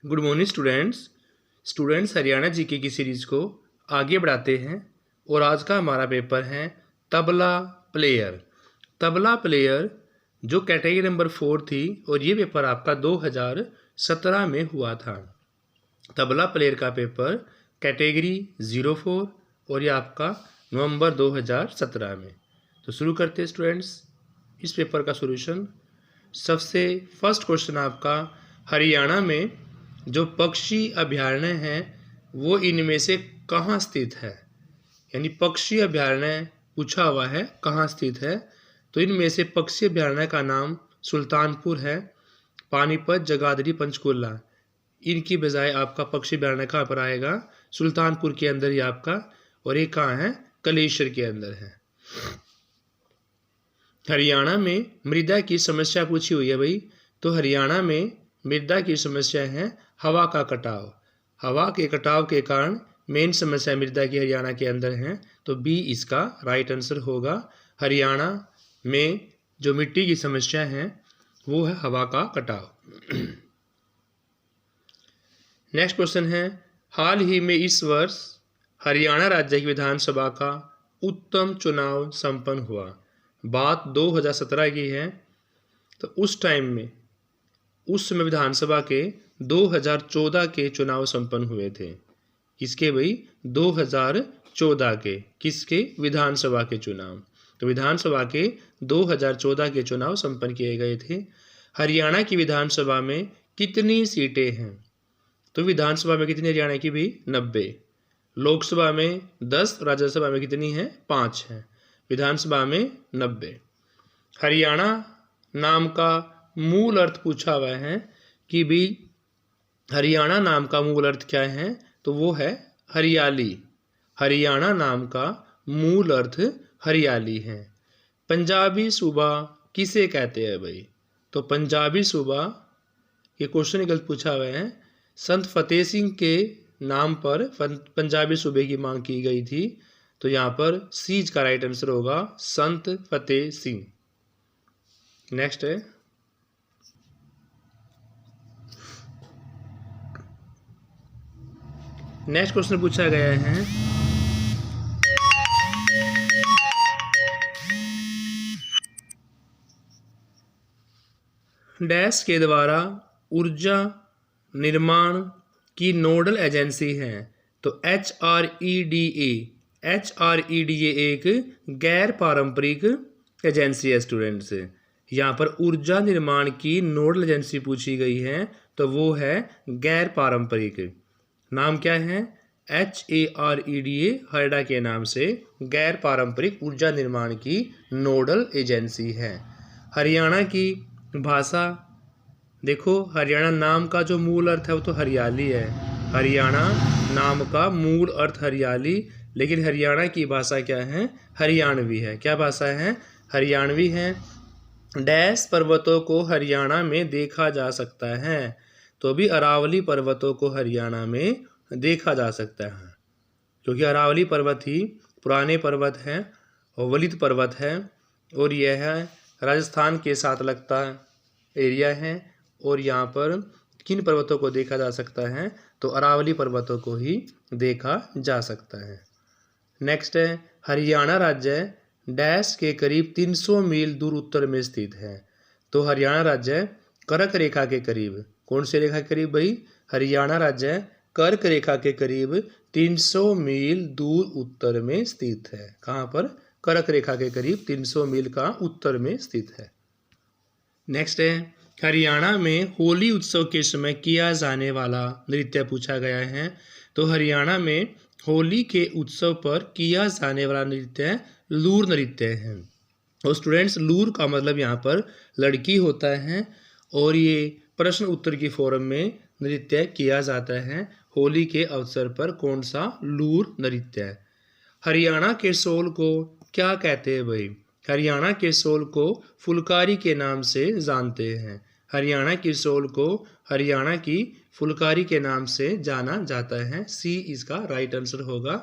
Good morning students Haryana GK की series को आगे बढ़ाते हैं और आज का हमारा पेपर है तबला प्लेयर जो कैटेगरी नंबर 4 थी और ये पेपर आपका 2017 में हुआ था। तबला प्लेयर का पेपर कैटेगरी 04 और ये आपका नवंबर 2017 में। तो शुरू करते हैं स्टूडेंट्स इस पेपर का सॉल्यूशन। सबसे फर्स्ट क्वेश्चन आपका, हरियाणा में जो पक्षी अभयारण्य हैं वो इनमें से कहाँ स्थित है। यानी पक्षी अभयारण्य पूछा हुआ है कहाँ स्थित है, तो इनमें से पक्षी अभयारण्य का नाम सुल्तानपुर है, पानीपत, जगाधरी, पंचकुला। इनकी बजाय आपका पक्षी अभयारण्य कहाँ पर आएगा, सुल्तानपुर के अंदर ही आपका, और ये कहाँ है, कलेश्वर के अंदर है। हरियाणा में मृदा की समस्या पूछी हुई है भाई, तो हरियाणा में मृदा की समस्या है हवा का कटाव। हवा के कटाव के कारण मेन समस्या मृदा की हरियाणा के अंदर है, तो बी इसका राइट आंसर होगा। हरियाणा में जो मिट्टी की समस्या है वो है हवा का कटाव। नेक्स्ट क्वेश्चन है, हाल ही में इस वर्ष हरियाणा राज्य की विधानसभा का उत्तम चुनाव संपन्न हुआ। बात 2017 की है, तो उस टाइम में उस समय विधानसभा के 2014 के चुनाव संपन्न हुए थे। किसके भाई, 2014 के, किसके, विधानसभा के चुनाव। तो विधानसभा के 2014 के चुनाव संपन्न किए गए थे। हरियाणा की विधानसभा में कितनी सीटें हैं, तो विधानसभा में कितनी हरियाणा की भी 90, लोकसभा में 10, राज्यसभा में कितनी है, 5 है, विधानसभा में 90। हरियाणा नाम का मूल अर्थ पूछा हुआ है कि भी हरियाणा नाम का मूल अर्थ क्या है, तो वो है हरियाली। हरियाणा नाम का मूल अर्थ हरियाली है। पंजाबी सूबा किसे कहते हैं भाई, तो पंजाबी सूबा, ये क्वेश्चन गलत पूछा हुआ है। संत फतेह सिंह के नाम पर पंजाबी सूबे की मांग की गई थी, तो यहाँ पर सीज का राइट आंसर होगा संत फतेह सिंह। नेक्स्ट है, नेक्स्ट क्वेश्चन पूछा गया है, डैश के द्वारा ऊर्जा निर्माण की नोडल एजेंसी है, तो HREDA एक गैर पारंपरिक एजेंसी है स्टूडेंट्स। यहाँ पर ऊर्जा निर्माण की नोडल एजेंसी पूछी गई है, तो वो है गैर पारंपरिक। नाम क्या है, HAREDA, हरडा के नाम से गैर पारंपरिक ऊर्जा निर्माण की नोडल एजेंसी है। हरियाणा की भाषा देखो, हरियाणा नाम का जो मूल अर्थ है वो तो हरियाली है। हरियाणा नाम का मूल अर्थ हरियाली, लेकिन हरियाणा की भाषा क्या है, हरियाणवी है। क्या भाषा है, हरियाणवी है। डैश पर्वतों को हरियाणा में देखा जा सकता है, तो भी अरावली पर्वतों को हरियाणा में देखा जा सकता है, क्योंकि अरावली पर्वत ही पुराने पर्वत हैं और वलित पर्वत है, और यह है राजस्थान के साथ लगता एरिया है। और यहाँ पर किन पर्वतों को देखा जा सकता है, तो अरावली पर्वतों को ही देखा जा सकता है। नेक्स्ट है, हरियाणा राज्य डैश के करीब 300 मील दूर उत्तर में स्थित है, तो हरियाणा राज्य कर्क रेखा के करीब, कौन से रेखा के करीब भाई, हरियाणा राज्य कर्क रेखा के करीब 300 मील दूर उत्तर में स्थित है। कहाँ पर, कर्क रेखा के करीब 300 मील का उत्तर में स्थित है। नेक्स्ट है, हरियाणा में होली उत्सव के समय किया जाने वाला नृत्य पूछा गया है, तो हरियाणा में होली के उत्सव पर किया जाने वाला नृत्य लूर नृत्य है। और स्टूडेंट्स, लूर का मतलब यहाँ पर लड़की होता है, और ये प्रश्न उत्तर की फॉर्म में नृत्य किया जाता है। होली के अवसर पर कौन सा, लूर नृत्य है। हरियाणा के सोल को क्या कहते हैं भाई, हरियाणा के सोल को फुलकारी के नाम से जानते हैं। हरियाणा की सोल को हरियाणा की फुलकारी के नाम से जाना जाता है। सी इसका राइट आंसर होगा।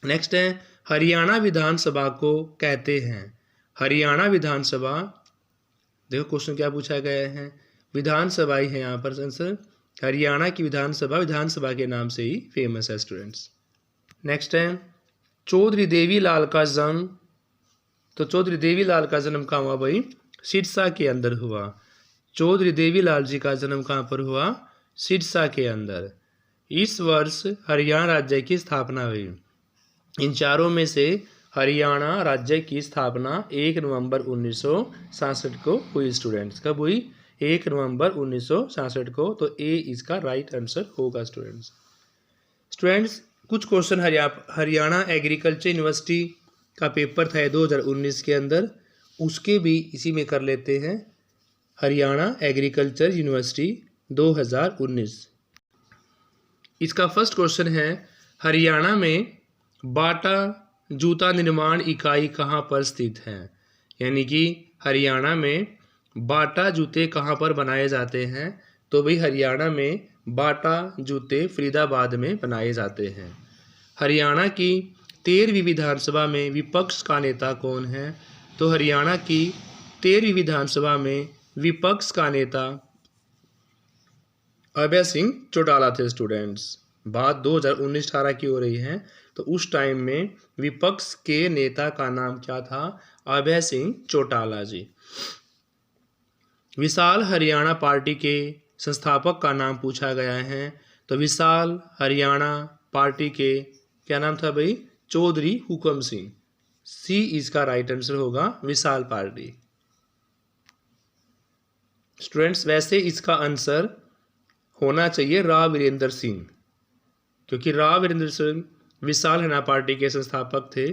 नेक्स्ट है, हरियाणा विधानसभा को कहते हैं। हरियाणा विधानसभा, देखो क्वेश्चन क्या पूछा गया है, विधानसभा ही है यहाँ पर आंसर। हरियाणा की विधानसभा के नाम से ही फेमस है स्टूडेंट्स। नेक्स्ट है चौधरी देवी लाल का जन्म। तो चौधरी देवी लाल का जन्म कहाँ हुआ भाई? सिरसा के अंदर हुआ। चौधरी देवी लाल जी का जन्म कहाँ पर हुआ? सिरसा के अंदर। इस वर्ष हरियाणा राज्य की स्थापना हुई। इन चारों में से हरियाणा राज्य की स्थापना 1 नवंबर 1967 को हुई स्टूडेंट्स। कब हुई? 1 नवंबर 1967 को। तो ए इसका राइट आंसर होगा स्टूडेंट्स। स्टूडेंट्स कुछ क्वेश्चन हरियाणा एग्रीकल्चर यूनिवर्सिटी का पेपर था 2019 के अंदर, उसके भी इसी में कर लेते हैं। Haryana agriculture university 2019। इसका फर्स्ट क्वेश्चन है हरियाणा में बाटा जूता निर्माण इकाई कहाँ पर स्थित है? यानी कि हरियाणा में बाटा जूते कहाँ पर बनाए जाते हैं? तो भाई हरियाणा में बाटा जूते फरीदाबाद में बनाए जाते हैं। हरियाणा की 13वीं विधानसभा में विपक्ष का नेता कौन है? तो हरियाणा की 13वीं विधानसभा में विपक्ष का नेता अभय सिंह चौटाला थे स्टूडेंट्स। बात 2019-18 की हो रही है, तो उस टाइम में विपक्ष के नेता का नाम क्या था? अभय सिंह चौटाला जी। विशाल हरियाणा पार्टी के संस्थापक का नाम पूछा गया है, तो विशाल हरियाणा पार्टी के क्या नाम था भाई? चौधरी हुकम सिंह। सी इसका राइट आंसर होगा, विशाल पार्टी। स्टूडेंट्स वैसे इसका आंसर होना चाहिए राव वीरेंद्र सिंह, क्योंकि राव वीरेंद्र सिंह विशाल हरियाणा पार्टी के संस्थापक थे,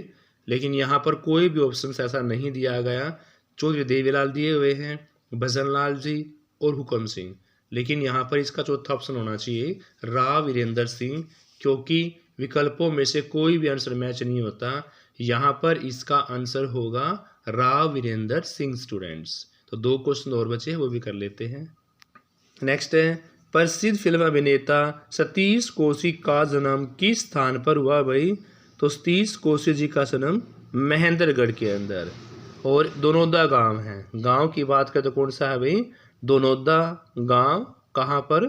लेकिन यहाँ पर कोई भी ऑप्शन ऐसा नहीं दिया गया। चौधरी देवीलाल दिए हुए हैं, भजन लाल जी और हुकम सिंह, लेकिन यहाँ पर इसका चौथा ऑप्शन होना चाहिए राव वीरेंद्र सिंह, क्योंकि विकल्पों में से कोई भी आंसर मैच नहीं होता। यहाँ पर इसका आंसर होगा राव वीरेंद्र सिंह स्टूडेंट्स। तो 2 क्वेश्चन और बचे, वो भी कर लेते हैं। नेक्स्ट है प्रसिद्ध फिल्म अभिनेता सतीश कौशिक का जन्म किस स्थान पर हुआ भाई? तो सतीश कौशिक जी का जन्म महेंद्रगढ़ के अंदर, और दोनोदा गांव है। गांव की बात करें तो कौन सा है भाई? दोनोदा गांव। कहाँ पर?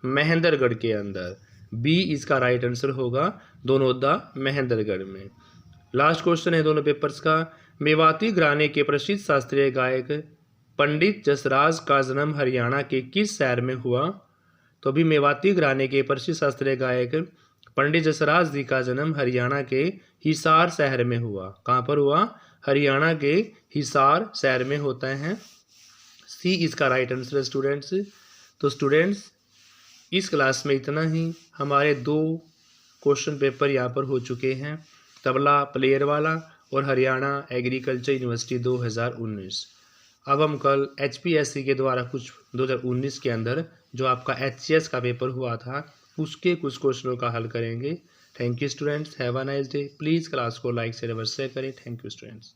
महेंद्रगढ़ के अंदर। बी इसका राइट आंसर होगा, दोनोदा महेंद्रगढ़ में। लास्ट क्वेश्चन है दोनों पेपर्स का। मेवाती घराने के प्रसिद्ध शास्त्रीय गायक पंडित जसराज का जन्म हरियाणा के किस शहर में हुआ? तो अभी मेवाती घराने के प्रसिद्ध शास्त्रीय गायक पंडित जसराज जी का जन्म हरियाणा के हिसार शहर में हुआ। कहाँ पर हुआ? हरियाणा के हिसार शहर में होता है। सी इसका राइट आंसर है स्टूडेंट्स। तो स्टूडेंट्स इस क्लास में इतना ही। हमारे 2 क्वेश्चन पेपर यहाँ पर हो चुके हैं, तबला प्लेयर वाला और हरियाणा एग्रीकल्चर यूनिवर्सिटी 2019। अब हम कल HPSC के द्वारा कुछ 2019 के अंदर जो आपका HCS का पेपर हुआ था उसके कुछ क्वेश्चनों का हल करेंगे। Thank you students, have a nice day. Please class को लाइक शेयर अवश्य करें। Thank you students.